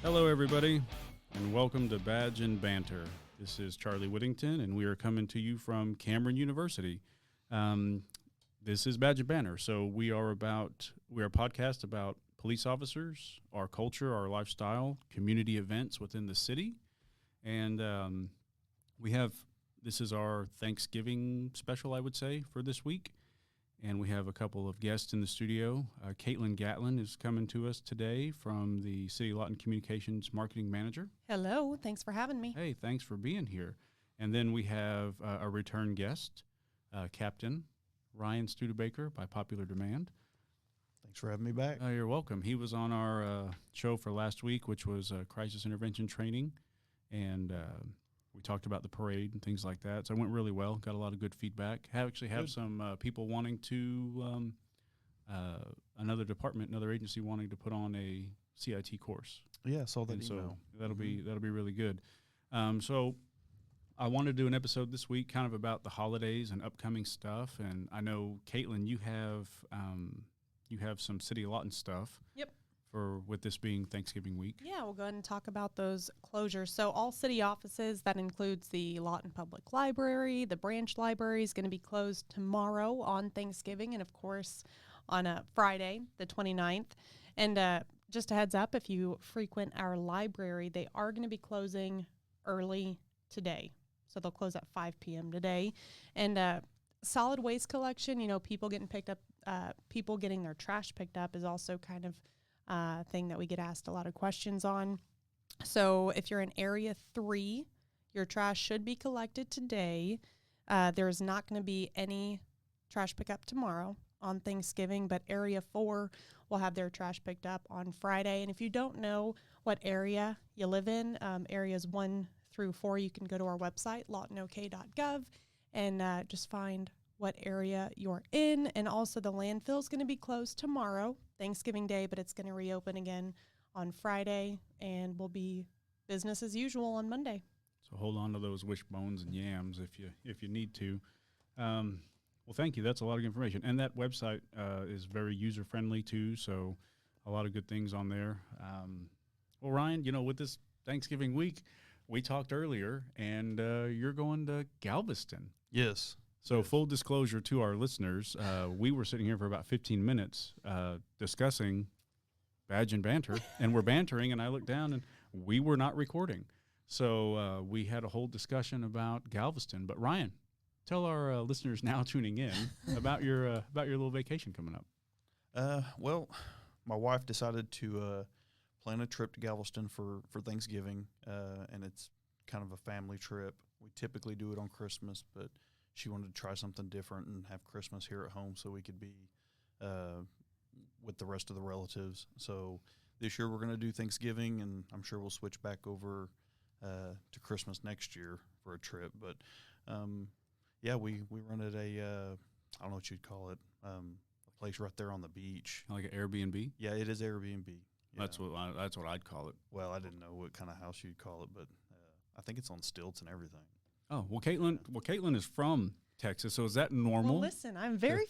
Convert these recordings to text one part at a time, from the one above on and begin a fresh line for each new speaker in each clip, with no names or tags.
Hello, everybody, and welcome to Badge and Banter. This is Charlie Whittington, and we are coming to you from Cameron University. This is Badge and Banter, so we are a podcast about police officers, our culture, our lifestyle, community events within the city, and this is our Thanksgiving special, I would say, for this week. And we have a couple of guests in the studio. Caitlin Gatlin is coming to us today from the City Lawton Communications Marketing Manager.
Hello. Thanks for having me.
Hey, thanks for being here. And then we have a return guest, Captain Ryan Studebaker, by popular demand.
Thanks for having me back.
You're welcome. He was on our show for last week, which was crisis intervention training. And we talked about the parade and things like that. So it went really well. Got a lot of good feedback. Have some people wanting to, another agency wanting to put on a CIT course.
Yeah, I saw that email.
So that'll be really good. So I wanted to do an episode this week kind of about the holidays and upcoming stuff. And I know, Caitlin, you have some City Lawton stuff.
Yep.
With this being Thanksgiving week.
Yeah, we'll go ahead and talk about those closures. So all city offices, that includes the Lawton Public Library, the branch library is going to be closed tomorrow on Thanksgiving, and of course on a Friday, the 29th. And just a heads up, if you frequent our library, they are going to be closing early today. So they'll close at 5 p.m. today. And solid waste collection, people getting their trash picked up is also kind of thing that we get asked a lot of questions on. So if you're in Area 3, your trash should be collected today. There is not going to be any trash pickup tomorrow on Thanksgiving, but Area 4 will have their trash picked up on Friday. And if you don't know what area you live in, areas 1 through 4, you can go to our website, lawtonok.gov, and just find what area you're in. And also the landfill is going to be closed tomorrow, Thanksgiving Day, but it's going to reopen again on Friday and will be business as usual on Monday.
So hold on to those wishbones and yams if you need to. Well, thank you. That's a lot of information. And that website is very user-friendly too, so a lot of good things on there. Well, Ryan, with this Thanksgiving week, we talked earlier, and you're going to Galveston.
Yes.
So full disclosure to our listeners, we were sitting here for about 15 minutes discussing Badge and Banter, and we're bantering, and I looked down, and we were not recording. So we had a whole discussion about Galveston. But Ryan, tell our listeners now tuning in about your little vacation coming up.
Well, my wife decided to plan a trip to Galveston for Thanksgiving, and it's kind of a family trip. We typically do it on Christmas, but she wanted to try something different and have Christmas here at home so we could be with the rest of the relatives. So this year we're going to do Thanksgiving, and I'm sure we'll switch back over to Christmas next year for a trip. But, we rented I don't know what you'd call it, a place right there on the beach.
Like an Airbnb?
Yeah, it is Airbnb. Yeah.
That's what I'd call it.
Well, I didn't know what kind of house you'd call it, but I think it's on stilts and everything.
Oh, well, Caitlin is from Texas, so is that normal?
Well, listen, I'm very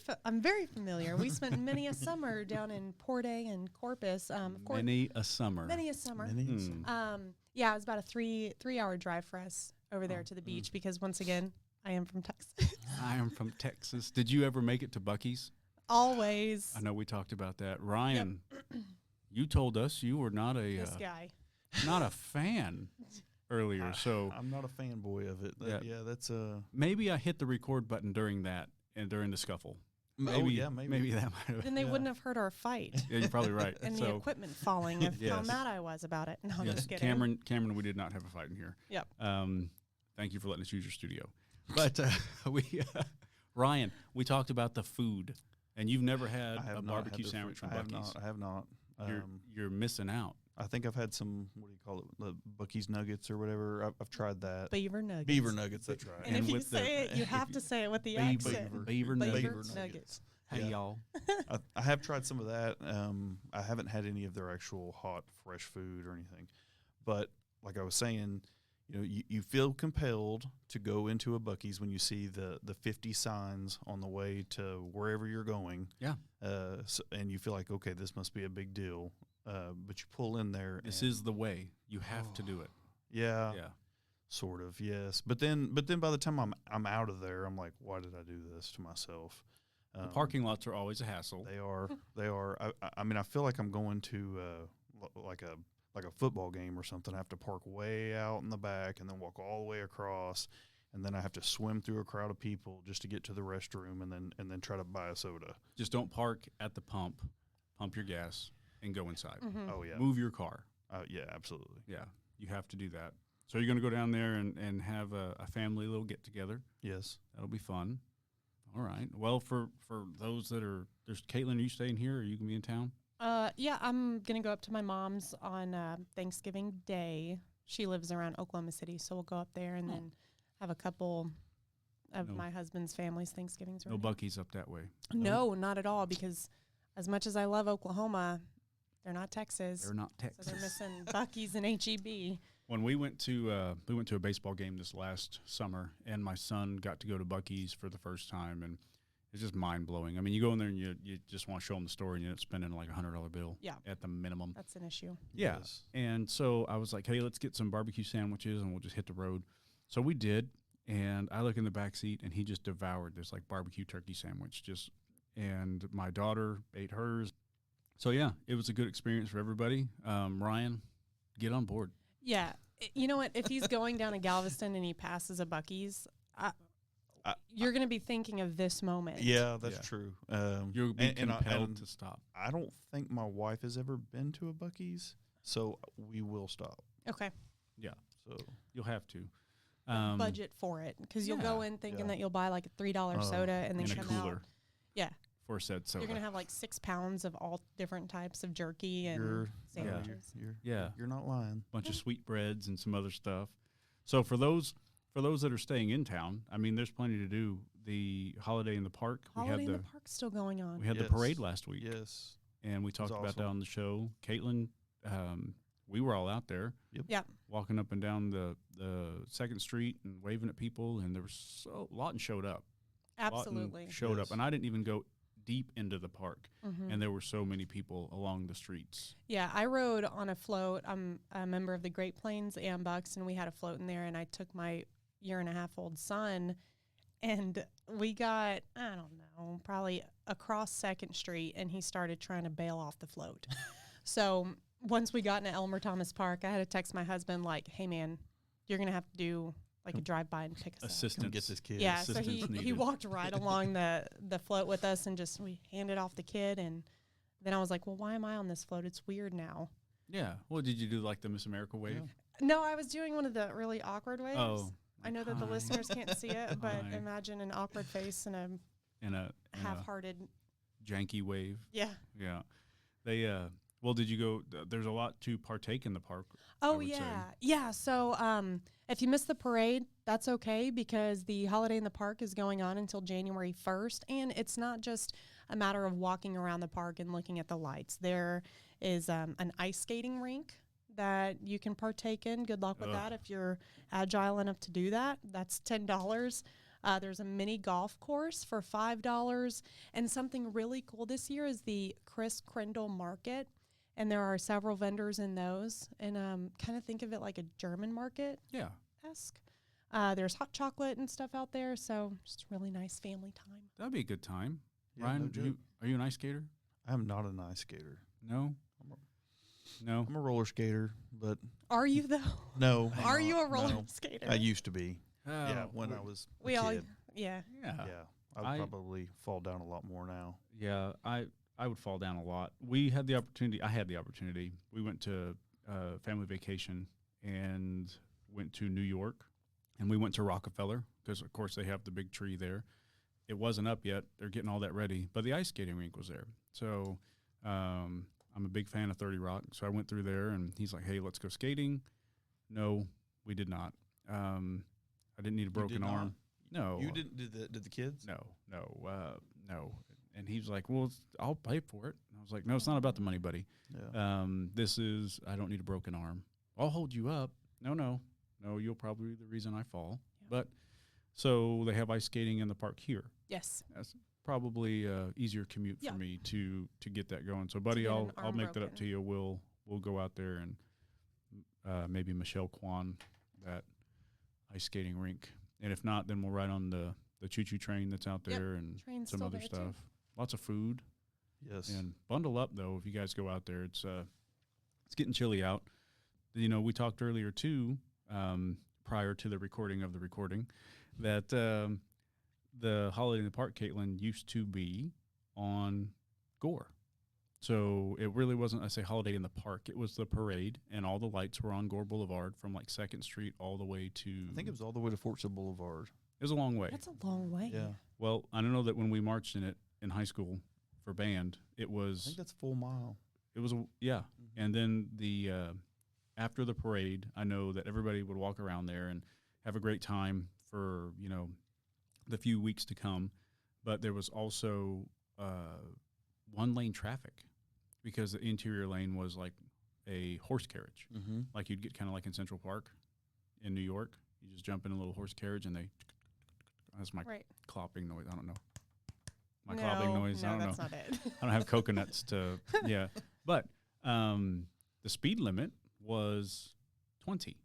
familiar. We spent many a summer down in Port A and Corpus. Of course,
Many a summer.
it was about a three-hour drive for us over there to the beach because, once again, I am from Texas.
I am from Texas. Did you ever make it to Buc-ee's?
Always.
I know we talked about that. Ryan, You told us you were not
this guy.
Not a fan. Earlier, so
I'm not a fanboy of it. That's
maybe I hit the record button during the scuffle.
Maybe
that might have.
Then they wouldn't have heard our fight.
Yeah, you're probably right.
And the equipment falling. How mad I was about it. No, just kidding.
Cameron, we did not have a fight in here.
Yep.
Thank you for letting us use your studio. But Ryan, we talked about the food, and you've never had a barbecue sandwich from Buc-ee's.
I have not.
You're missing out.
I think I've had some, what do you call it, the Buc-ee's nuggets or whatever. I've tried that.
Beaver nuggets.
Beaver nuggets, that's right.
And if you say it, you have to say it with the accent.
Beaver
nuggets.
Hey, y'all.
I have tried some of that. I haven't had any of their actual hot, fresh food or anything. But like I was saying, you feel compelled to go into a Buc-ee's when you see the 50 signs on the way to wherever you're going.
Yeah.
And you feel like, okay, this must be a big deal. but you pull in there.
This
and,
is the way. You have to do it.
yeah,
Yeah.
sort of, yes. But then by the time I'm out of there, I'm like, why did I do this to myself?
The parking lots are always a hassle.
They are. They are. I mean, I feel like I'm going to like a football game or something. I have to park way out in the back and then walk all the way across, and then I have to swim through a crowd of people just to get to the restroom, and then try to buy a soda.
Just don't park at the pump your gas, and go inside.
Mm-hmm.
Oh yeah.
Move your car.
Yeah, absolutely.
Yeah, you have to do that. So you're going to go down there and have a family little get-together.
Yes.
That'll be fun. All right. Well, for those that are, there's Caitlin, are you staying here or are you going to be in town?
Yeah, I'm going to go up to my mom's on Thanksgiving Day. She lives around Oklahoma City, so we'll go up there and then have a couple of my husband's family's Thanksgivings.
No Buc-ee's up that way.
No, not at all, because as much as I love Oklahoma, they're not Texas.
They're not
So
Texas.
they're missing Buc-ee's and HEB.
When we went to a baseball game this last summer, and my son got to go to Buc-ee's for the first time, and it's just mind blowing. I mean, you go in there and you just want to show them the store, and you end up spending like $100 bill at the minimum.
That's an issue.
Yeah.
Yes.
And so I was like, hey, let's get some barbecue sandwiches and we'll just hit the road. So we did. And I look in the back seat and he just devoured this like barbecue turkey sandwich. And my daughter ate hers. So yeah, it was a good experience for everybody. Ryan, get on board.
Yeah. You know what? If he's going down to Galveston and he passes a Buc-ee's, you're going to be thinking of this moment.
Yeah, that's
Yeah.
true.
You'll be
and
compelled to stop.
I don't think my wife has ever been to a Buc-ee's, so we will stop.
Okay.
Yeah,
So
you'll have to.
Budget for it, because you'll go in thinking
Yeah.
that you'll buy like a $3 soda and then
in a
come
cooler
out. Yeah.
for said soda.
You're going to have like 6 pounds of all different types of jerky and
you're
sandwiches.
you're not lying.
bunch of sweetbreads and some other stuff. So for those that are staying in town, I mean, there's plenty to do. The holiday in the park.
Holiday in the Park's still going on.
We had the
Yes.
parade last week,
Yes.
and we talked about that
awesome.
on the show. Caitlin, we were all out there.
Yeah.
Walking up and down the 2nd Street and waving at people, and there was Lawton showed up. Lawton
Absolutely.
showed
Yes.
up, and I didn't even go deep into the park,
Mhm.
and there were so many people along the streets.
Yeah, I rode on a float. I'm a member of the Great Plains Ambucks, and we had a float in there, and I took my 1.5-year-old son, and we got, I don't know, probably across 2nd Street, and he started trying to bail off the float. So once we got into Elmer Thomas Park, I had to text my husband like, hey, man, you're going to have to do like a drive-by and pick us up.
Assistance.
Come get this kid.
Yeah, so
assistance
he
needed.
walked right along the float with us, and just we handed off the kid, and then I was like, well, why am I on this float? It's weird now.
Yeah. Well, did you do like the Miss America wave?
No, I was doing one of the really awkward waves.
Oh.
I know that the
Hi.
listeners can't see it, but
Hi.
imagine an awkward face and a
In a
half-hearted.
janky wave.
Yeah.
Yeah. They well, did you go there's a lot to partake in the park. I
Oh
would say.
yeah, yeah. So if you missed the parade, that's okay, because the holiday in the park is going on until January 1st, and it's not just a matter of walking around the park and looking at the lights. There is an ice skating rink that you can partake in. Good luck with
Ugh.
that if you're agile enough to do that. That's $10. There's a mini golf course for $5, and something really cool this year is the Chris Crindle Market. And there are several vendors in those, and kind of think of it like a German market-esque.
Yeah.
There's hot chocolate and stuff out there, so just really nice family time.
That'd be a good time.
Yeah,
Ryan,
no
are
joke.
you an ice skater?
I'm not an ice skater.
No. No.
I'm a roller skater, but
Are you though?
no. I'm
Are you
not.
a roller
No.
skater?
I used to be.
Oh,
Yeah, when I was a
we all,
kid.
yeah.
Yeah.
Yeah, I would probably fall down a lot more now.
Yeah, I would fall down a lot. I had the opportunity. We went to family vacation and went to New York, and we went to Rockefeller because, of course, they have the big tree there. It wasn't up yet. They're getting all that ready, but the ice skating rink was there. So I'm a big fan of 30 Rock, so I went through there, and he's like, hey, let's go skating. No, we did not. I didn't need a broken
not?
arm. No.
You didn't? Did the kids?
No. And he was like, well, I'll pay for it. And I was like, no, it's not about the money, buddy.
Yeah.
I don't need a broken arm. I'll hold you up. No, you'll probably be the reason I fall.
Yeah.
But so they have ice skating in the park here.
Yes.
That's probably easier commute
Yeah.
for me to get that going. So, buddy,
get an
I'll
arm
make that up
broken.
to you. We'll go out there and maybe Michelle Kwan, that ice skating rink, and if not, then we'll ride on the choo-choo train that's out
Yep,
there and
train's
some
still
other
there, too.
stuff. Lots of food.
Yes.
And bundle up though if you guys go out there. It's getting chilly out. You know, we talked earlier too, prior to the recording of the recording, that the Holiday in the Park, Caitlin, used to be on Gore. So it really wasn't, I say Holiday in the Park. It was the parade, and all the lights were on Gore Boulevard from like 2nd Street all the way to.
I think it was all the way to Fort Sill Boulevard.
It was a long way.
That's a long way.
Yeah.
Well, I don't know that when we marched in it in high school for band, it
I
was.
think that's a full mile.
It was yeah,
Mhm.
and then the after the parade, I know that everybody would walk around there and have a great time for the few weeks to come. But there was also 1-lane traffic because the interior lane was like a horse carriage,
Mm-hmm.
like you'd get kind of like in Central Park in New York. You just jump in a little horse carriage and they. That's my
Right.
clopping noise. I don't know. My
no,
clopping noise.
No,
I don't
that's
know.
not it.
I don't have coconuts to, yeah. But the speed limit was 20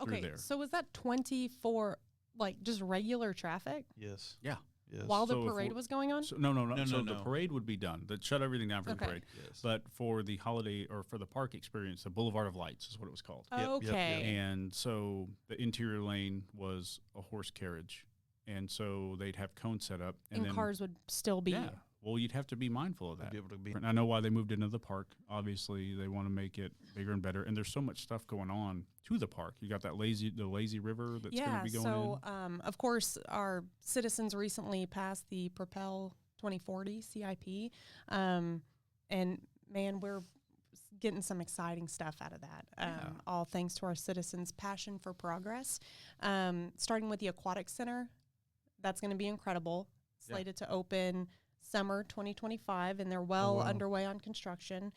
through
Okay,
there.
so was that 20 for like just regular traffic
Yes.
Yeah.
Yes.
while the
So if
parade
we're-
was going on?
So, no.
No,
So
no,
the
no.
parade would be done. They'd shut everything down for
Okay.
the parade.
yes.
But for the holiday or for the park experience, the Boulevard of Lights is what it was called.
yep,
Okay.
yep.
And so the interior lane was a horse carriage. And so they'd have cones set up.
And
then,
cars would still be.
yeah. Well, you'd have to be mindful of
I'd
that.
be able to be.
And I know why they moved into the park. Obviously, they want to make it bigger and better. And there's so much stuff going on to the park. You got that the lazy river that's going to be going
so
in.
of course, our citizens recently passed the Propel 2040 CIP, and man, we're getting some exciting stuff out of that.
Yeah.
All thanks to our citizens' passion for progress. Starting with the Aquatic Center, that's going to be incredible.
Yeah.
Slated to open summer 2025, and they're well
wow.
underway on construction.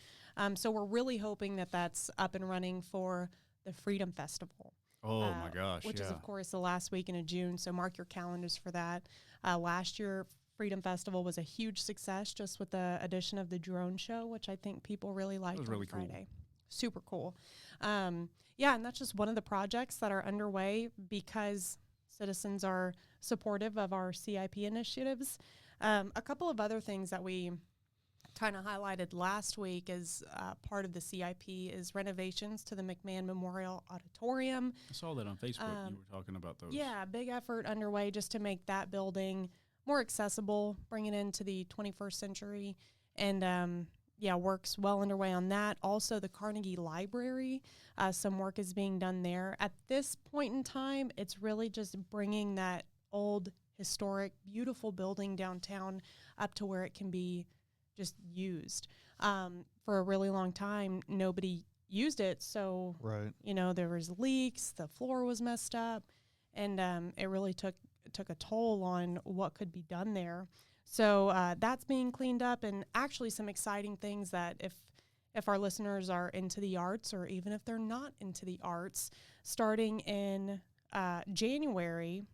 So we're really hoping that that's up and running for the Freedom Festival.
Oh, my gosh.
Which
yeah.
is, of course, the last weekend of June. So mark your calendars for that. Last year, Freedom Festival was a huge success just with the addition of the drone show, which I think people really liked
was
on
really cool.
Friday. Super cool. Yeah, and that's just one of the projects that are underway because citizens are supportive of our CIP initiatives. A couple of other things that we kind of highlighted last week as part of the CIP is renovations to the McMahon Memorial Auditorium.
I saw that on Facebook. You were talking about those.
Yeah, big effort underway just to make that building more accessible, bring it into the 21st century. And work's well underway on that. Also, the Carnegie Library, some work is being done there. At this point in time, it's really just bringing that old, historic, beautiful building downtown up to where it can be just used. For a really long time, nobody used it, so
Right.
there was leaks, the floor was messed up, and it really took a toll on what could be done there. So that's being cleaned up, and actually some exciting things that if our listeners are into the arts, or even if they're not into the arts, starting in January,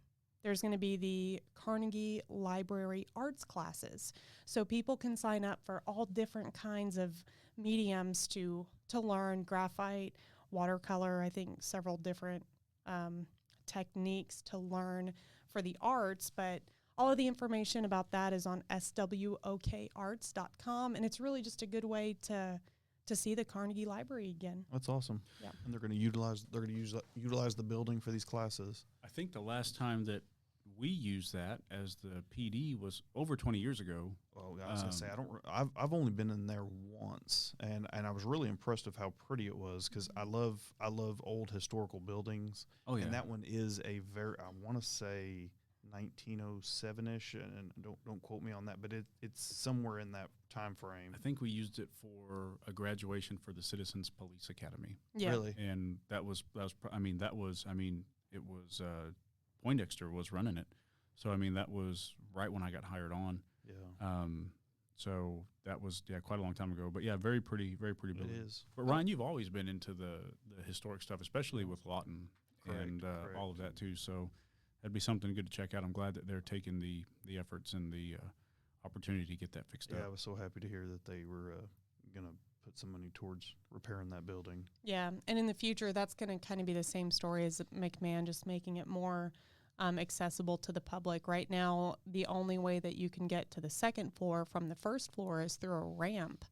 there's going to be the Carnegie Library arts classes. So people can sign up for all different kinds of mediums to learn graphite, watercolor, I think several different techniques to learn for the arts. But all of the information about that is on swokarts.com. And it's really just a good way to see the Carnegie Library again.
That's awesome.
Yeah.
And they're going to utilize the building for these classes.
I think the last time that we used that as the PD was over 20 years ago.
Well, I was gonna say I've only been in there once, and I was really impressed of how pretty it was because I love old historical buildings.
Oh, yeah.
And that one is I want to say 1907ish, and don't quote me on that, but it's somewhere in that time frame.
I think we used it for a graduation for the Citizens Police Academy.
Yeah.
Really?
And it was Poindexter was running it. So, that was right when I got hired on.
Yeah.
So that was, quite a long time ago. But, very pretty building.
It is.
But, Ryan, you've always been into the historic stuff, especially with Lawton and
Correct.
all of that, too. So that'd be something good to check out. I'm glad that they're taking the efforts and the opportunity to get that fixed
Yeah, I
up.
was so happy to hear that they were going to put some money towards repairing that building.
Yeah, and in the future, that's going to kind of be the same story as McMahon, just making it more accessible to the public. Right now, the only way that you can get to the second floor from the first floor is through a ramp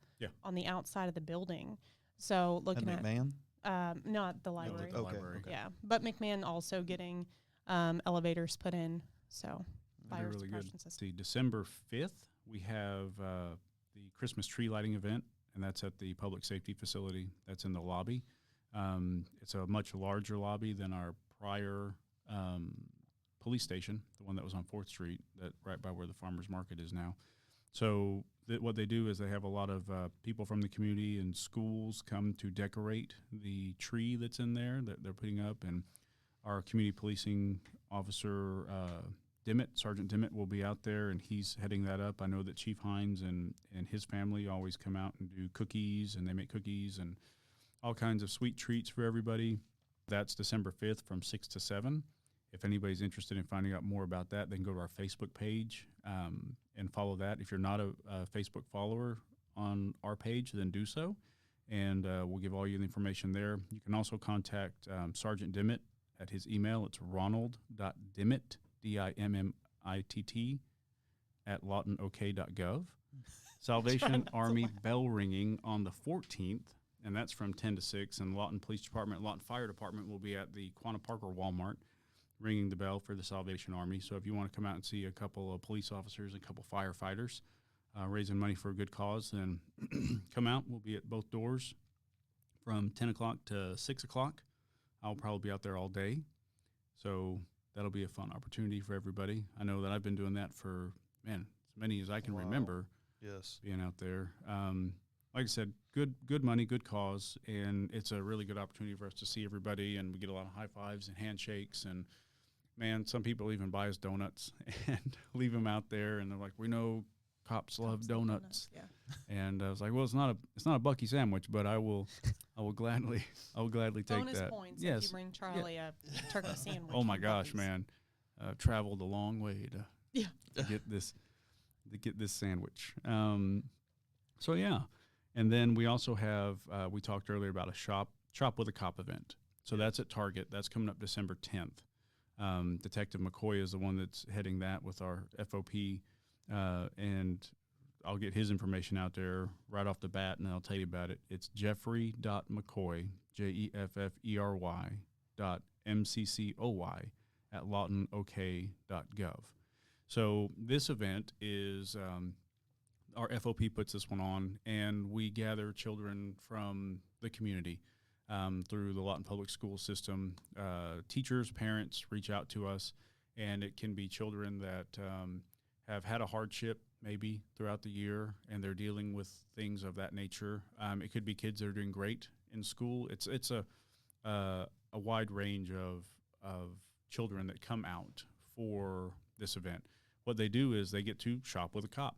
on the outside of the building. So looking
At McMahon?
not the library.
the
Okay.
library.
Okay.
Yeah, but McMahon also getting elevators put in. So
That'd
fire
be really good.
suppression system.
See, December 5th, we have the Christmas tree lighting event, and that's at the public safety facility. That's in the lobby. It's a much larger lobby than our prior police station, the one that was on 4th Street, that right by where the farmers market is now. So what they do is they have a lot of people from the community and schools come to decorate the tree that's in there that they're putting up, and our community policing officer Sergeant Dimmitt will be out there, and he's heading that up. I know that Chief Hines and his family always come out and do cookies, and they make cookies and all kinds of sweet treats for everybody. That's December 5th from 6 to 7. If anybody's interested in finding out more about that, they can go to our Facebook page and follow that. If you're not a Facebook follower on our page, then do so, and we'll give all you the information there. You can also contact Sergeant Dimmitt at his email. It's ronald.dimmitt, DIMMITT, at lawtonok.gov. Salvation Army bell ringing on the 14th, and that's from 10 to 6. And Lawton Police Department, Lawton Fire Department will be at the Quanah Parker Walmart ringing the bell for the Salvation Army. So if you want to come out and see a couple of police officers and a couple firefighters raising money for a good cause, then come out. We'll be at both doors from 10 o'clock to 6 o'clock. I'll probably be out there all day. So that'll be a fun opportunity for everybody. I know that I've been doing that for, as many as I can remember.
Yes.
Being out there. Like I said, good money, good cause, and it's a really good opportunity for us to see everybody, and we get a lot of high fives and handshakes, and man, some people even buy us donuts and leave them out there, and they're like, we know cops love donuts.
Yeah.
And I was like, well, it's not a Bucky sandwich, but I will gladly take
Bonus
that.
points
Yes.
if you bring Charlie a turkey sandwich.
Oh my
from
gosh,
Buc-ee's.
man. Traveled a long way to get this sandwich. So yeah. And then we also have we talked earlier about a shop with a cop event. So that's at Target. That's coming up December 10th. Detective McCoy is the one that's heading that with our FOP, and I'll get his information out there right off the bat, and I'll tell you about it. It's Jeffrey.McCoy, JEFFERY.MCCOY at lawtonok.gov. So this event is our FOP puts this one on, and we gather children from the community through the Lawton Public School System. Teachers, parents reach out to us, and it can be children that have had a hardship maybe throughout the year, and they're dealing with things of that nature. It could be kids that are doing great in school. It's a wide range of children that come out for this event. What they do is they get to shop with a cop.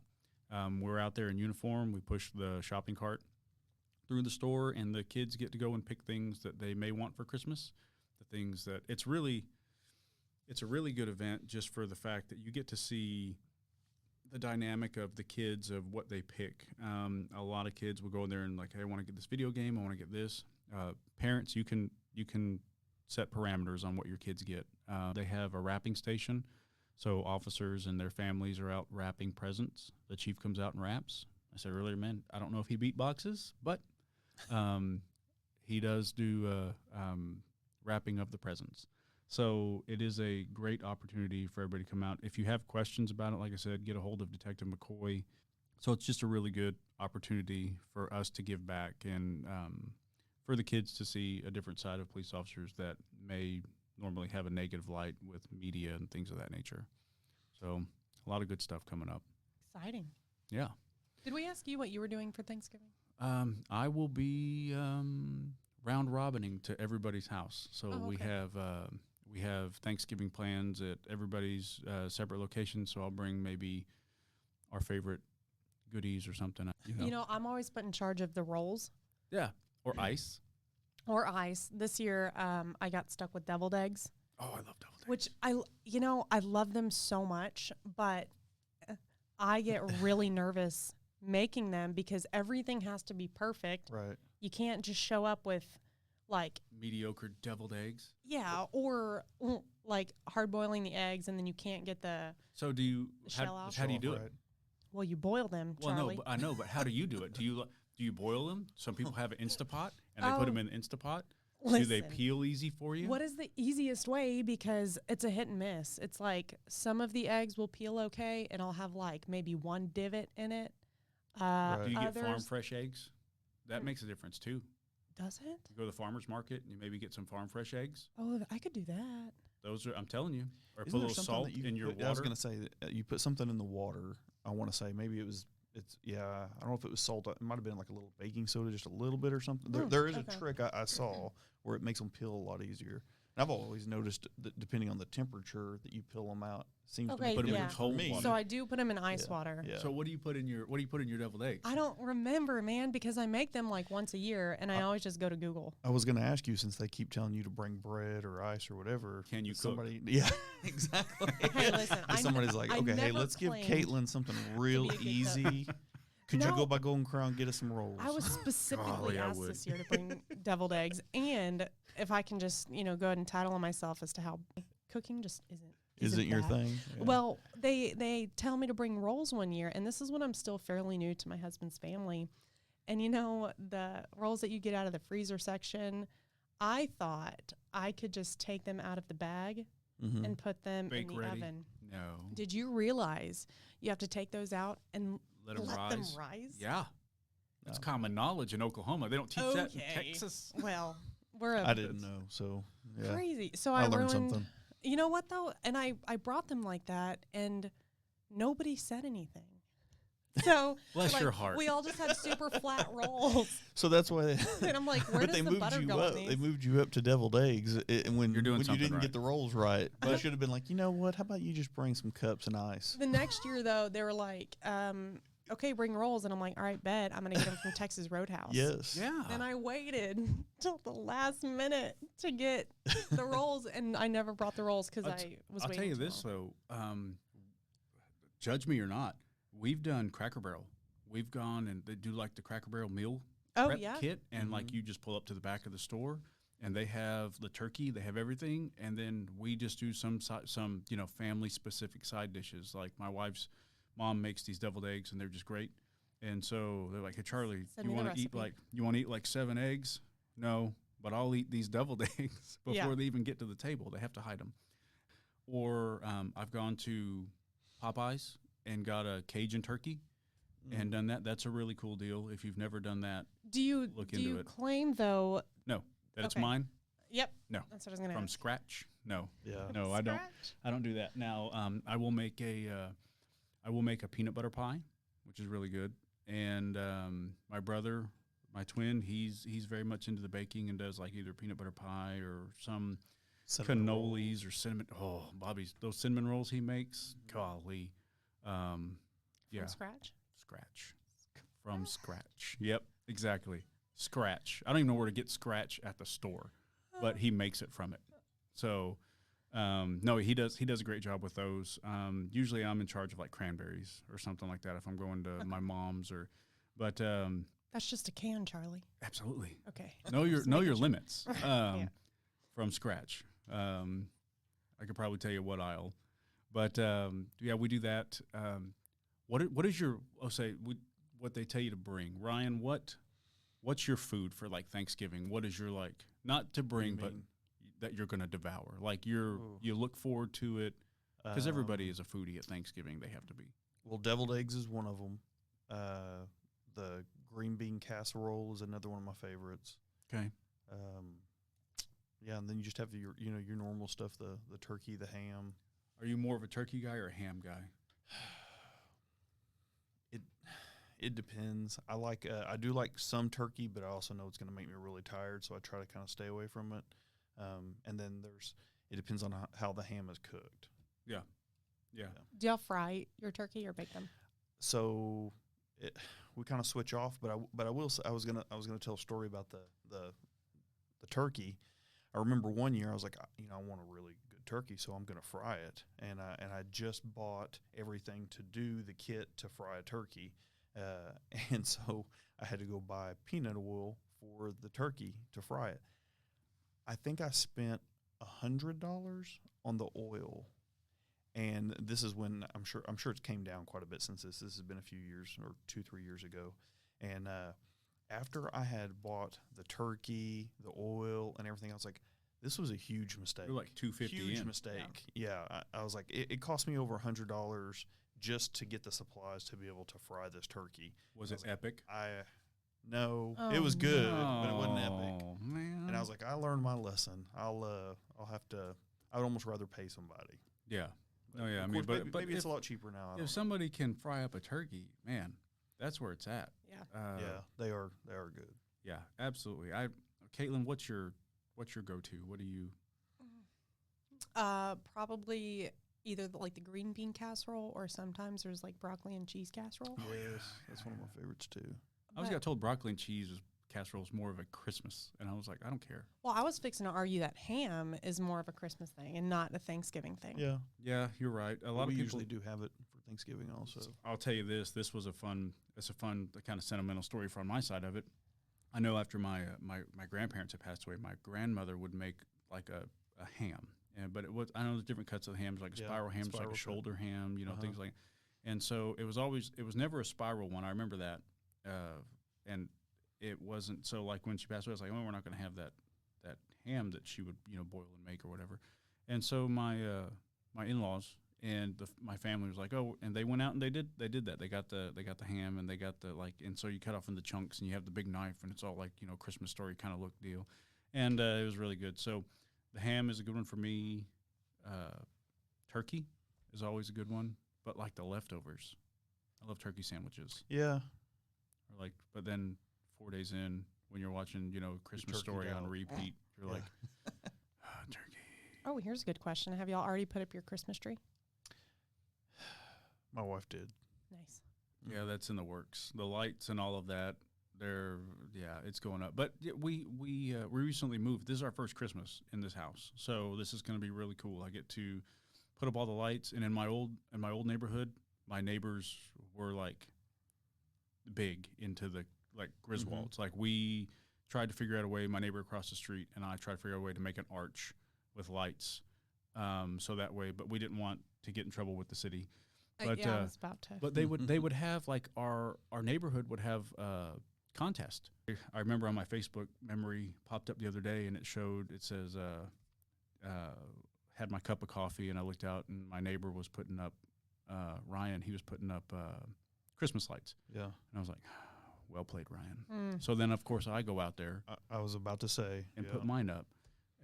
We're out there in uniform. We push the shopping cart through the store, and the kids get to go and pick things that they may want for Christmas. The things that it's a really good event just for the fact that you get to see the dynamic of the kids, of what they pick. A lot of kids will go in there and like, hey, I want to get this video game. I want to get this. Parents, you can set parameters on what your kids get. They have a wrapping station. So officers and their families are out wrapping presents. The chief comes out and wraps. I said earlier, man, I don't know if he beatboxes, but he does do wrapping of the presents. So it is a great opportunity for everybody to come out. If you have questions about it, like I said, get a hold of Detective McCoy. So it's just a really good opportunity for us to give back and for the kids to see a different side of police officers that may normally have a negative light with media and things of that nature. So a lot of good stuff coming up.
Exciting.
Yeah.
Did we ask you what you were doing for Thanksgiving?
I will be round robining to everybody's house. So
Oh, okay.
we have Thanksgiving plans at everybody's separate locations. So I'll bring maybe our favorite goodies or something.
You know, I'm always put in charge of the rolls.
Yeah. Or ice.
Or ice. This year, I got stuck with deviled eggs.
Oh, I love deviled eggs.
Which I love them so much, but I get really nervous making them because everything has to be perfect.
Right.
You can't just show up with like
Mediocre deviled eggs.
yeah, or like hard boiling the eggs and then you can't get the
So do you?
shell out.
How do you do
Right.
it?
well, you boil them,
Well,
Charlie.
no, but I know, but how do you do it? Do you boil them? Some people have an Instapot and they put them in an Instapot. Do they
Listen,
peel easy for you?
what is the easiest way? Because it's a hit and miss. It's like some of the eggs will peel okay, and I'll have like maybe one divot in it.
Right.
Do you get farm
others-
fresh eggs? That makes a difference too.
Does it?
You go to the farmer's market and you maybe get some farm fresh eggs.
Oh, I could do that.
Those are, I'm telling you, or
Isn't
put a
there
little
something
salt
that you
in your
put- I was
water.
going to say that you put something in the water. I want to say maybe I don't know if it was salt. It might have been like a little baking soda, just a little bit or something. There is
okay.
a trick I saw where it makes them peel a lot easier. And I've always noticed that depending on the temperature that you peel them out, seems
Okay,
to
Put 'em in
yeah.
cold
me.
water.
So I do put them in ice
Yeah.
water.
Yeah.
So what do you put in your deviled eggs?
I don't remember, man, because I make them like once a year, and I always just go to Google.
I was going to ask you, since they keep telling you to bring bread or ice or whatever.
Can you
if
cook?
somebody? Yeah, exactly.
Hey, listen,
If somebody's like,
I
okay, hey,
never
let's give
claimed
Caitlin something real
be a good cook."
easy. Could you
No.
go by Golden Crown and get us some rolls?
I was specifically
Golly, I
asked
would.
this year to bring deviled eggs, and if I can just go ahead and title on myself as to how cooking just isn't
your
that.
thing? Yeah.
Well, they tell me to bring rolls one year, and this is when I'm still fairly new to my husband's family. And the rolls that you get out of the freezer section, I thought I could just take them out of the bag
Mhm.
and put them
Bake
in the
ready?
oven.
No.
Did you realize you have to take those out and
Let them
let
rise.
them rise?
Yeah. That's
No.
common knowledge in Oklahoma. They don't teach that in
Okay.
Texas.
Well, we're
I didn't know, so yeah.
crazy. So
I
I
learned
ruined,
something.
You know what though? And I brought them like that, and nobody said anything. So
Bless your heart.
We all just had super flat rolls,
So that's why.
and I'm like, where
But
does
they
the
moved
butter
you
go
up.
in
They
these?
moved you up to deviled eggs, and when
You're doing
when you
something
didn't
right.
get the rolls right, they should have been like, you know what? How about you just bring some cups and ice?
The next year though, they were like, okay, bring rolls, and I'm like, all right, bet I'm gonna get them from Texas Roadhouse.
Yes.
Yeah.
And I waited till the last minute to get the rolls, and I never brought the rolls because I was
I'll
waiting.
tell you
too
this
long.
though, judge me or not, we've done Cracker Barrel. We've gone and they do like the Cracker Barrel meal
Oh
prep
yeah.
kit, and like you just pull up to the back of the store, and they have the turkey, they have everything, and then we just do some family specific side dishes. Like my wife's mom makes these deviled eggs, and they're just great. And so they're like, "Hey Charlie,
Send
you
me the
want to eat
recipe.
like 7 eggs?" No, but I'll eat these deviled eggs before
Yeah.
they even get to the table. They have to hide them. Or I've gone to Popeyes and got a Cajun turkey and done that. That's a really cool deal. If you've never done that,
Do you
look
do
into
you
it.
claim though?
no, that it's
Okay.
mine.
Yep.
No,
That's what I was gonna
from
ask.
scratch. No,
Yeah.
no, I don't do that. Now, I will make a peanut butter pie, which is really good. And my brother, my twin, he's very much into the baking and does like either peanut butter pie or some
Cinnamon roll.
cannolis or cinnamon. Oh, Bobby's those cinnamon rolls he makes. Golly, yeah,
From scratch.
scratch from scratch. Yep, exactly. Scratch. I don't even know where to get scratch at the store, but he makes it from it. So, no, he does a great job with those. Usually I'm in charge of like cranberries or something like that if I'm going to my mom's but
That's just a can, Charlie.
absolutely.
Okay.
Know your
Just making sure.
limits.
Yeah.
From scratch. I could probably tell you what aisle, but yeah, we do that. What is your what they tell you to bring, Ryan? What's your food for like Thanksgiving? What is your like not to bring, but
mean?
that you're gonna devour? Like you
Ooh.
look forward to it because everybody is a foodie at Thanksgiving. They have to be.
Well, deviled eggs is one of them. The green bean casserole is another one of my favorites.
Okay.
Yeah, and then you just have your normal stuff, the turkey, the ham.
Are you more of a turkey guy or a ham guy?
It depends. I do like some turkey, but I also know it's going to make me really tired, so I try to kind of stay away from it. And then it depends on how the ham is cooked.
Yeah.
Do y'all fry your turkey or bake them?
So we kind of switch off, but I will say I was gonna tell a story about the turkey. I remember one year I was like, I want a really good turkey, so I'm going to fry it. And I just bought everything to do the kit to fry a turkey. And so I had to go buy peanut oil for the turkey to fry it. I think I spent $100 on the oil. And this is when I'm sure it's came down quite a bit since this. This has been a few years or 2-3 years ago. And after I had bought the turkey, the oil, and everything, I was like, this was a huge mistake.
You're like $250
huge
in.
mistake. Yeah, I was like, it cost me over $100 just to get the supplies to be able to fry this turkey.
Was it epic?
No,
Oh,
it was good, but it wasn't epic.
Oh, man.
And I was like, I learned my lesson. I'll have to. I would almost rather pay somebody.
Yeah.
But
Oh, yeah. I
of
mean,
course,
but
maybe it's a lot cheaper now. I don't know.
if somebody can fry up a turkey, man, that's where it's at.
Yeah.
Yeah, they are good.
Yeah, absolutely. Caitlin, what's your go-to? What do you?
Probably either the green bean casserole, or sometimes there's like broccoli and cheese casserole.
Yes, that's one of my favorites too.
I always
But-
got told broccoli and cheese casserole is more of a Christmas, and I was like, I don't care.
Well, I was fixing to argue that ham is more of a Christmas thing and not a Thanksgiving thing.
Yeah,
Yeah, you're right. A lot of
we
people
usually do have it for Thanksgiving also.
I'll tell you this. This was it's a fun kind of sentimental story from my side of it. I know after my grandparents had passed away, my grandmother would make like a ham. But I know there's different cuts of the hams, like a
Yeah,
spiral ham, like
spiral
a
cut.
shoulder ham,
Uh-huh.
things like. And so it was never a spiral one. I remember that. And it wasn't, so like when she passed away, I was like, oh, we're not going to have that ham that she would, boil and make or whatever. And so my in-laws and my family was like, oh, and they went out and they did that. They got the ham, and they got and so you cut off into chunks, and you have the big knife, and it's all like, Christmas story kind of look deal. And it was really good. So the ham is a good one for me. Turkey is always a good one, but like the leftovers. I love turkey sandwiches.
Yeah,
But then 4 days in, when you're watching, Christmas
turkeyed
Story on
out.
repeat, you're
Yeah.
like, turkey.
Oh, here's a good question. Have y'all already put up your Christmas tree?
my wife did.
Nice.
Yeah, that's in the works. The lights and all of that, it's going up. But we recently moved. This is our first Christmas in this house, so this is going to be really cool. I get to put up all the lights, and in my old neighborhood, my neighbors were like big into the Griswolds. Like we tried to figure out a way. My neighbor across the street and I tried to figure out a way to make an arch with lights, so that way. But we didn't want to get in trouble with the city. But
yeah, I was about to.
But they would have like our neighborhood would have a contest. I remember on my Facebook memory popped up the other day, and it says had my cup of coffee, and I looked out, and my neighbor was putting up Ryan. He was putting up Christmas lights,
Yeah,
and I was like, well played, Ryan.
Mm.
So then of course I go out there
I was about to say
and put mine up.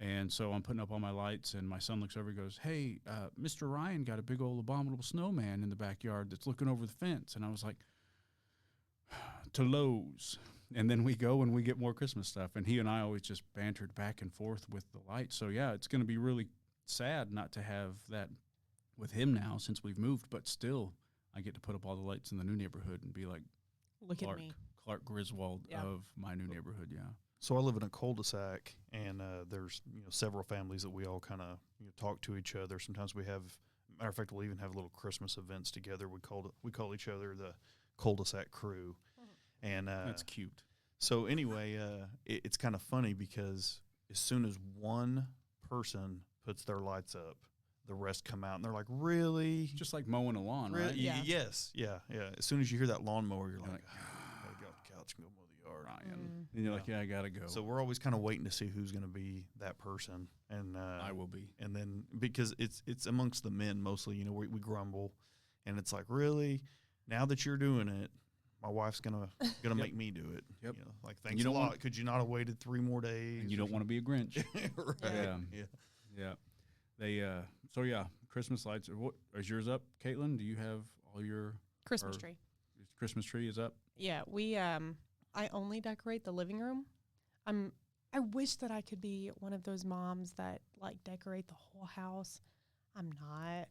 And so I'm putting up all my lights, and my son looks over and goes, hey, Mr. Ryan got a big old abominable snowman in the backyard that's looking over the fence. And I was like, to Lowe's. And then we go and we get more Christmas stuff. And he and I always just bantered back and forth with the lights. So, yeah, it's going to be really sad not to have that with him now since we've moved. But still, I get to put up all the lights in the new neighborhood and be like
Look at me.
Clark Griswold
Yeah.
of my new neighborhood, yeah.
So I live in a cul-de-sac, and there's several families that we all kind of talk to each other. Sometimes we have, matter of fact, we'll even have little Christmas events together. We call each other the cul-de-sac crew, and
That's cute.
so anyway, it's kind of funny because as soon as one person puts their lights up, the rest come out and they're like, "Really?
Just like mowing a lawn,
Really?
right?
Yeah.
Yes, yeah. As soon as you hear that lawnmower, you're
You're
like,
like,
I gotta get off the couch and go mow the yard.
Ryan. And you're like, yeah, I got to go.
So we're always kind of waiting to see who's going to be that person, and
I will be.
and then because it's amongst the men mostly, we grumble, and it's like, really, now that you're doing it, my wife's gonna make me do it.
Yep.
Like,
And
thanks
you
a
don't
lot.
want-
Could you not have waited 3 more days?
And you don't want to be a Grinch.
right?
Yeah.
Yeah.
Yeah. They, so yeah, Christmas lights. What is yours up, Caitlin? Do you have all your
Christmas
Or-
tree.
Christmas tree is up?
Yeah, we I only decorate the living room. I wish that I could be one of those moms that like decorate the whole house. I'm not.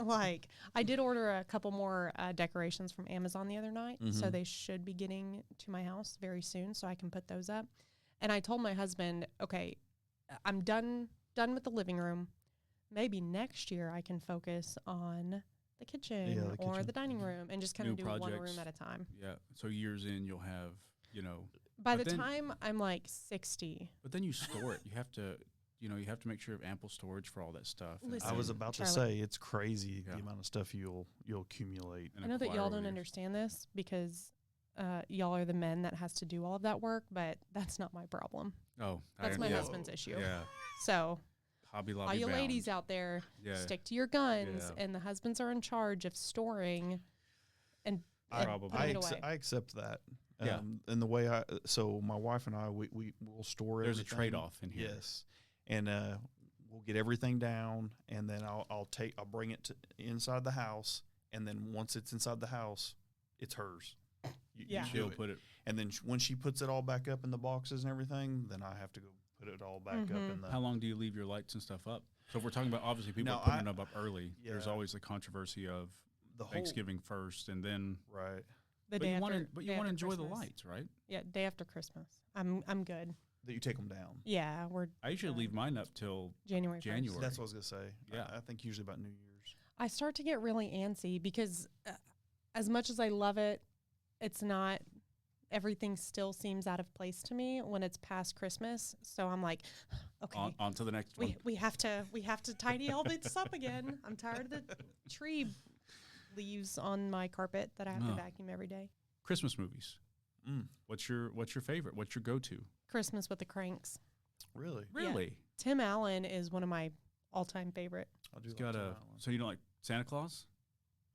Like, I did order a couple more decorations from Amazon the other night, so
Mhm.
they should be getting to my house very soon, so I can put those up. And I told my husband, okay, I'm done with the living room. maybe next year I can focus on the kitchen
the
or
kitchen.
the dining room and just kind
New
of do one
projects.
room at a time.
Yeah. So years in, you'll have,
By
But
the
then-
time I'm like 60,
but then you store it. You have to, you have to make sure you have ample storage for all that stuff. and-
Listen,
I was about to
Charlie.
say it's crazy
Yeah.
the amount of stuff you'll accumulate.
and
I know that
acquire
y'all
over
don't
the years.
understand this because y'all are the men that has to do all of that work, but that's not my problem.
Oh,
That's my
yeah.
husband's issue.
Yeah.
So
Hobby Lobby
all you
bound.
ladies out there,
Yeah.
stick to your guns,
Yeah.
and the husbands are in charge of storing and
Probably.
putting it away.
I accept that.
Yeah.
And the way so my wife and I, we will store
There's a
everything.
trade-off in here.
Yes. And we'll get everything down, and then I'll bring it to inside the house, and then once it's inside the house, it's hers. You
Yeah.
do
She'll
it.
put it.
And then when she puts it all back up in the boxes and everything, then I have to go put it all back up in the.
How long do you leave your lights and stuff up? So if we're talking about obviously people
No,
are putting
I-
them up early, there's
Yeah.
always the controversy of
the whole
Thanksgiving first, and then.
right
the
But
day
you
after,
want to,
day after
enjoy the
Christmas.
lights, right?
Yeah, day after Christmas. I'm good.
that you take them down.
Yeah, we're
I usually leave mine up till.
January 1st.
January.
That's what I was gonna say.
Yeah.
I think usually about New Year's.
I start to get really antsy because as much as I love it, it's not. Everything still seems out of place to me when it's past Christmas. So I'm like, okay,
On to the next one.
we have to tidy all this up again. I'm tired of the tree leaves on my carpet that I have to
Ugh.
vacuum every day.
Christmas movies.
Mm,
What's your favorite? What's your go-to?
Christmas with the Cranks.
really?
Yeah.
Really?
Tim Allen is one of my all-time favorite.
I do.
It's
like
got
Tim
a.
Allen.
So you don't like Santa Claus?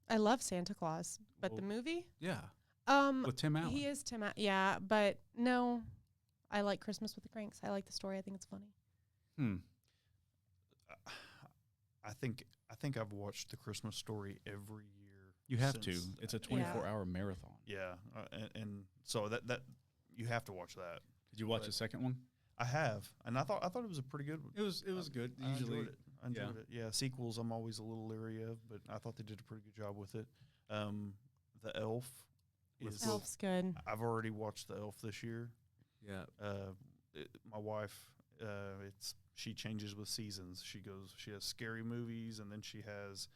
I love Santa Claus, but the
Well,
movie,
Yeah,
um,
with Tim Allen.
he is Tim. Yeah, but no, I like Christmas with the Cranks. I like the story. I think it's funny.
I think I've watched the Christmas Story every year.
You have to.
since-
It's a 24-hour marathon.
Yeah, and so that you have to watch that.
Did you watch
But-
the second one?
I have, and I thought it was a pretty good one.
It was good.
I
Usually,
enjoyed it. I enjoyed it. Yeah, sequels I'm always a little leery of, but I thought they did a pretty good job with it. The Elf
With
is.
Will-
Elf's good.
I've already watched the Elf this year.
yeah.
My wife, she changes with seasons. She has scary movies, and then she has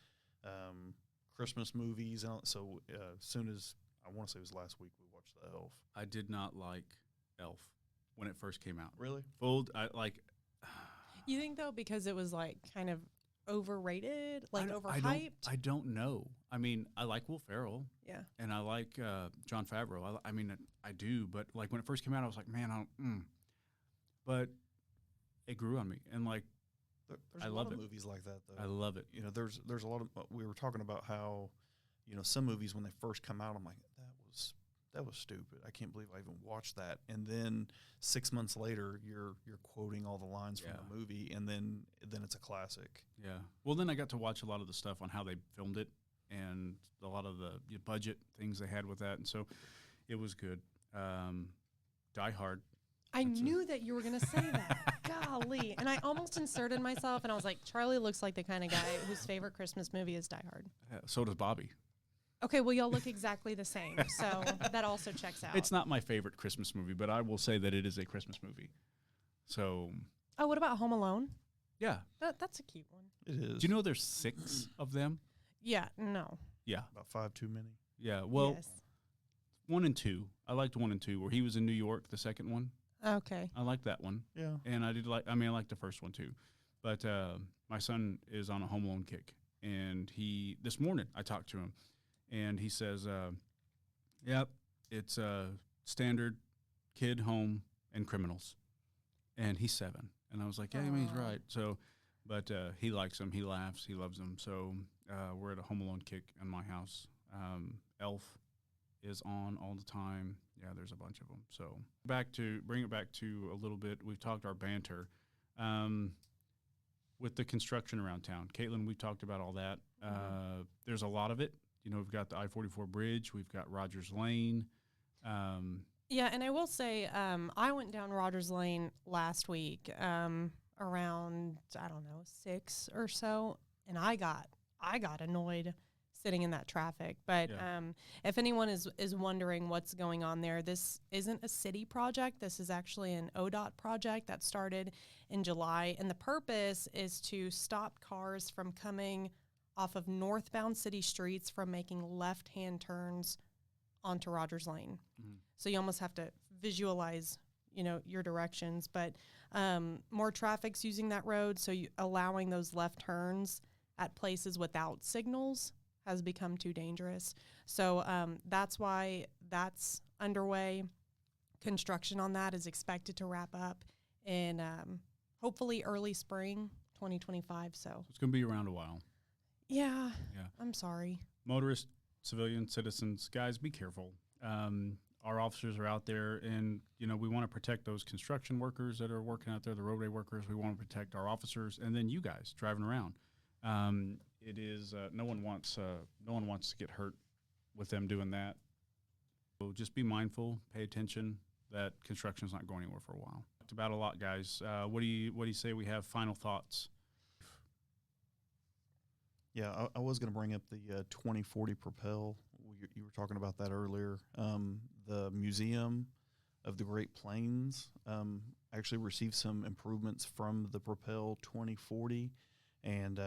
Christmas movies. And so as soon as I want to say it was last week, we watched the Elf.
I did not like Elf when it first came out.
Really?
I like.
You think though because it was like kind of overrated, like
I
overhyped?
I don't know. I mean, I like Will Ferrell
Yeah.
and I like John Favreau. I mean, I do, but like when it first came out, I was like, man, I don't. But it grew on me, and like
There's
I
a
love
lot of
it.
movies like that, though.
I love it.
There's a lot of. We were talking about how, some movies when they first come out, I'm like, that was stupid. I can't believe I even watched that. And then 6 months later, you're quoting all the lines from
Yeah.
the movie, and then it's a classic.
Yeah. Well, then I got to watch a lot of the stuff on how they filmed it and a lot of the budget things they had with that, and so it was good. Die Hard.
I
That's a-
knew that you were going to say that. Golly. And I almost inserted myself and I was like, Charlie looks like the kind of guy whose favorite Christmas movie is Die Hard.
So does Bobby.
Okay, well, y'all look exactly the same. So that also checks out.
It's not my favorite Christmas movie, but I will say that it is a Christmas movie. So,
Oh, what about Home Alone?
yeah.
That's a cute one.
It is.
Do you know there's 6 of them?
Yeah, no.
Yeah.
about 5 too many?
Yeah. Well,
yes.
1 and 2. I liked 1 and 2 where he was in New York, the second one.
Okay.
I liked that one.
Yeah.
And I liked the first one too. But my son is on a Home Alone kick. And this morning I talked to him and he says, yep, it's standard kid, home, and criminals. And he's 7. And I was like, yeah, I mean, he's
Aw.
right. So, but he likes them. He laughs. He loves them. So we're at a Home Alone kick in my house. Elf is on all the time. Yeah, there's a bunch of them. So bring it back to a little bit. We've talked our banter with the construction around town. Caitlin, we've talked about all that. There's a lot of it. We've got the I-44 bridge. We've got Rogers Lane.
Yeah, and I will say I went down Rogers Lane last week around, I don't know, 6 or so, and I got annoyed sitting in that traffic. But
Yeah.
if anyone is wondering what's going on there, this isn't a city project. This is actually an ODOT project that started in July. And the purpose is to stop cars from coming off of northbound city streets from making left-hand turns onto Rogers Lane.
Mhm.
So you almost have to visualize, your directions. But more traffic's using that road, so allowing those left turns at places without signals has become too dangerous. So that's why that's underway. Construction on that is expected to wrap up in hopefully early spring 2025. So
It's going to be around a while.
yeah,
Yeah.
I'm sorry.
Motorists, civilians, citizens, guys, be careful. Our officers are out there, and we want to protect those construction workers that are working out there, the roadway workers. We want to protect our officers, and then you guys driving around. It is no one wants to get hurt with them doing that. So just be mindful, pay attention that construction's not going anywhere for a while. Talked about a lot, guys. What do you say we have final thoughts?
Yeah, I was going to bring up the 2040 Propel. You were talking about that earlier. The Museum of the Great Plains actually received some improvements from the Propel 2040, and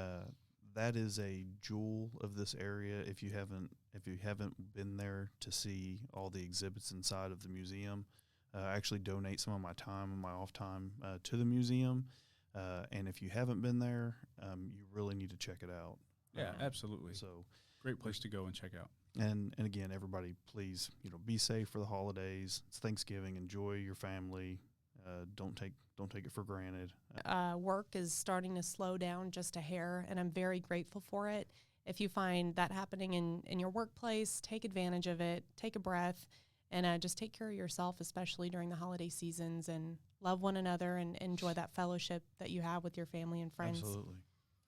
that is a jewel of this area. If you haven't been there to see all the exhibits inside of the museum, I actually donate some of my time and my off time to the museum. And if you haven't been there, you really need to check it out.
Yeah, absolutely.
So
Great place to go and check out.
and again, everybody, please, be safe for the holidays. It's Thanksgiving. Enjoy your family. Don't take it for granted.
Work is starting to slow down just a hair, and I'm very grateful for it. If you find that happening in your workplace, take advantage of it, take a breath, and just take care of yourself, especially during the holiday seasons, and love one another and enjoy that fellowship that you have with your family and friends.
Absolutely.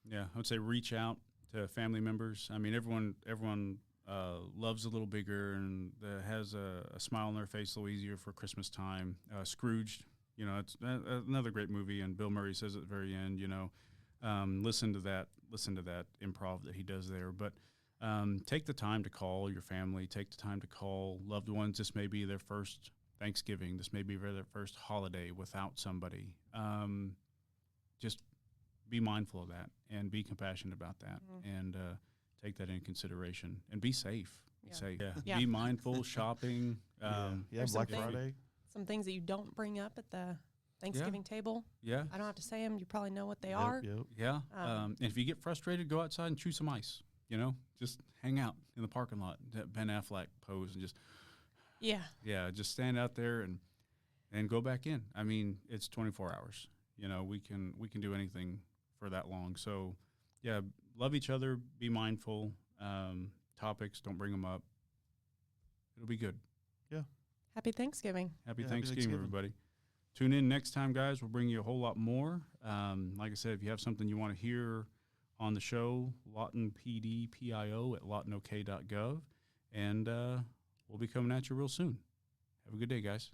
Yeah, I would say reach out to family members. I mean, everyone loves a little bigger and has a smile on their face a little easier for Christmas time. Scrooged, it's another great movie, and Bill Murray says at the very end, listen to that improv that he does there. But take the time to call your family. Take the time to call loved ones. This may be their first Thanksgiving. This may be their first holiday without somebody. Just be mindful of that and be compassionate about that, and take that into consideration, and be safe. Be safe.
Yeah.
Be mindful shopping.
There's
Black
some
Friday.
Some things that you don't bring up at the Thanksgiving table.
Yeah.
I don't have to say them. You probably know what they
Yep,
are.
Yep.
Yeah.
Um,
And if you get frustrated, go outside and chew some ice. Just hang out in the parking lot. That Ben Affleck pose and
Yeah.
just stand out there and go back in. I mean, it's 24 hours. We can do anything for that long. So, yeah, love each other. Be mindful. Topics, don't bring them up. It'll be good.
Happy Thanksgiving.
Happy
Yeah, happy
Thanksgiving,
Thanksgiving.
everybody. Tune in next time, guys. We'll bring you a whole lot more. Like I said, if you have something you want to hear on the show, LawtonPDPIO@lawtonok.gov. And we'll be coming at you real soon. Have a good day, guys.